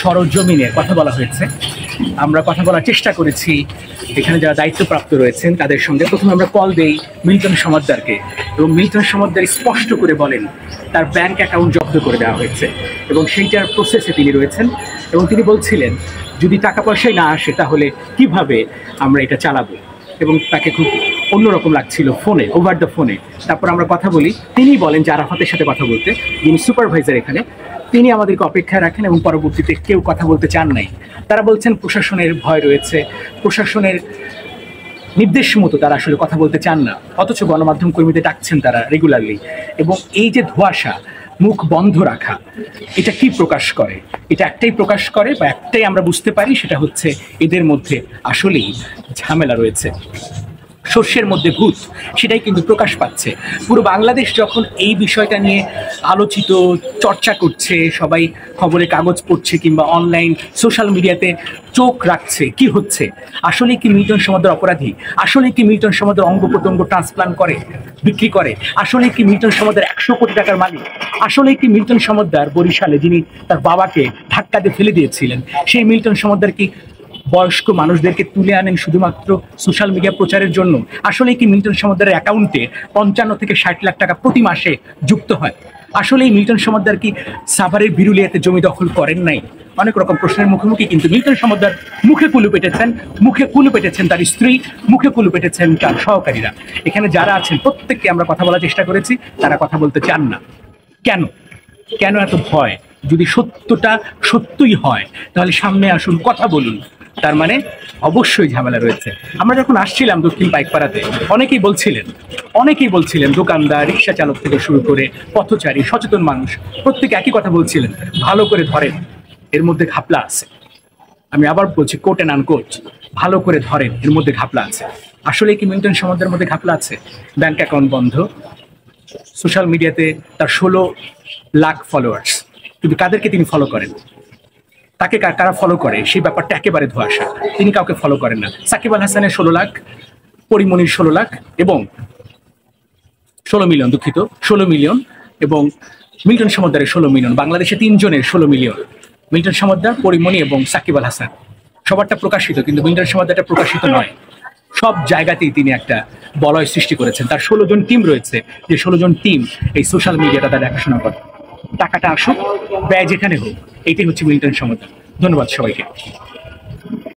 সরজমিনে কথা বলা হয়েছে। আমরা কথা বলার চেষ্টা করেছি এখানে যারা দায়িত্বপ্রাপ্ত রয়েছেন তাদের সঙ্গে। প্রথমে আমরা কল দেই মিল্টন সমাদ্দারকে, এবং মিল্টন সমাদ্দার স্পষ্ট করে বলেন তার ব্যাংক অ্যাকাউন্ট জব্দ করে দেওয়া হয়েছে এবং সেইটার প্রসেসে তিনি রয়েছেন। এবং তিনি বলছিলেন যদি টাকা পয়সাই না আসে তাহলে কিভাবে আমরা এটা চালাবো, এবং তাকে খুব অন্যরকম লাগছিল ফোনে, ওভার দ্য ফোনে। তারপর আমরা কথা বলি, তিনি বলেন যে আরাফাতের সাথে কথা বলতে, যিনি সুপারভাইজার এখানে। তিনি আমাদেরকে অপেক্ষায় রাখেন এবং পরবর্তীতে কেউ কথা বলতে চান নাই। তারা বলছেন প্রশাসনের ভয় রয়েছে, প্রশাসনের নির্দেশ মতো তারা আসলে কথা বলতে চান না, অথচ গণমাধ্যম কর্মীদের ডাকছেন তারা রেগুলারলি। এবং এই যে ধোঁয়াশা, মুখ বন্ধ রাখা, এটা কি প্রকাশ করে? এটা একটাই প্রকাশ করে বা একটাই আমরা বুঝতে পারি, সেটা হচ্ছে এদের মধ্যে আসলেই ঝামেলা রয়েছে। শস্যের মধ্যে ভূত, সেটাই কিন্তু প্রকাশ পাচ্ছে। পুরো বাংলাদেশ যখন এই বিষয়টা নিয়ে আলোচিত, চর্চা করছে, সবাই খবরে কাগজ পড়ছে কিংবা অনলাইন সোশ্যাল মিডিয়াতে চোখ রাখছে কি হচ্ছে, আসলে কি মিল্টন সমাদ্দার অপরাধী? আসলে কি মিল্টন সমাদ্দার অঙ্গ প্রত্যঙ্গ ট্রান্সপ্লান্ট করে বিক্রি করে? আসলে কি মিল্টন সমাদ্দার 100 কোটি টাকার মালিক? আসলে কি মিল্টন সমাদ্দার বরিশালে যিনি তার বাবাকে ধাক্কা দিয়ে ফেলে দিয়েছিলেন, সেই মিল্টন সমাদ্দার কি বয়স্ক মানুষদেরকে তুলে আনেন শুধুমাত্র সোশ্যাল মিডিয়া প্রচারের জন্য? আসলে কি মিল্টন সমাদ্দারের অ্যাকাউন্টে 55 থেকে 60 লাখ টাকা প্রতি মাসে যুক্ত হয়? আসলে এই মিল্টন সমাদ্দার কি সাভারের বিরুলিয়াতে জমি দখল করেন নাই? অনেক রকম প্রশ্নের মুখোমুখি কিন্তু মিল্টন সমাদ্দার মুখে কুলু পেটেছেন তার স্ত্রী, মুখে কুলু পেটেছেন তার সহকারীরা। এখানে যারা আছেন প্রত্যেককে আমরা কথা বলার চেষ্টা করেছি, তারা কথা বলতে চান না। কেন? কেন এত ভয়? যদি সত্যটা সত্যই হয় তাহলে সামনে আসুন, কথা বলুন। তার মানে অবশ্যই ঝামেলা রয়েছে। আমরা যখন আসছিলাম দক্ষিণ পাইকপাড়াতে, অনেকেই বলছিলেন দোকানদার, রিক্সা চালক থেকে শুরু করে পথচারী, সচেতন মানুষ, প্রত্যেকে একই কথা বলছিলেন, ভালো করে ধরেন, এর মধ্যে ঘাপলা আছে। আমি আবার বলছি, কোট অ্যান্ড আনকোট, ভালো করে ধরেন, এর মধ্যে ঘাপলা আছে। আসলে কি মিল্টন সমাদ্দারের মধ্যে ঘাপলা আছে? ব্যাংক অ্যাকাউন্ট বন্ধ, সোশ্যাল মিডিয়াতে তার 16 লাখ ফলোয়ার্স, কিন্তু কাদেরকে তিনি ফলো করেন, তাকে কারা ফলো করে সেই ব্যাপারটা একেবারে ধোঁয়াশা। তিনি কাউকে ফলো করেন না। সাকিব আল হাসানের 16 লাখ, পরিমণির 16 লাখ এবং 16 মিলিয়ন এবং মিল্টন সমাদ্দারের 16 মিলিয়ন, বাংলাদেশে 3 জনের 16 মিলিয়ন, মিল্টন সমাদ্দার, পরিমণি এবং সাকিব আল হাসান। সবারটা প্রকাশিত, কিন্তু মিল্টন সমাদ্দারটা প্রকাশিত নয়। সব জায়গাতেই তিনি একটা বলয় সৃষ্টি করেছেন। তার 16 জন টিম রয়েছে, যে 16 জন টিম এই সোশ্যাল মিডিয়াটা তার দেখাশোনা করে। টাকাটা আসুক, ব্যয় যেখানে হোক, এইটাই হচ্ছে মিল্টন সমাদ্দার। ধন্যবাদ সবাইকে।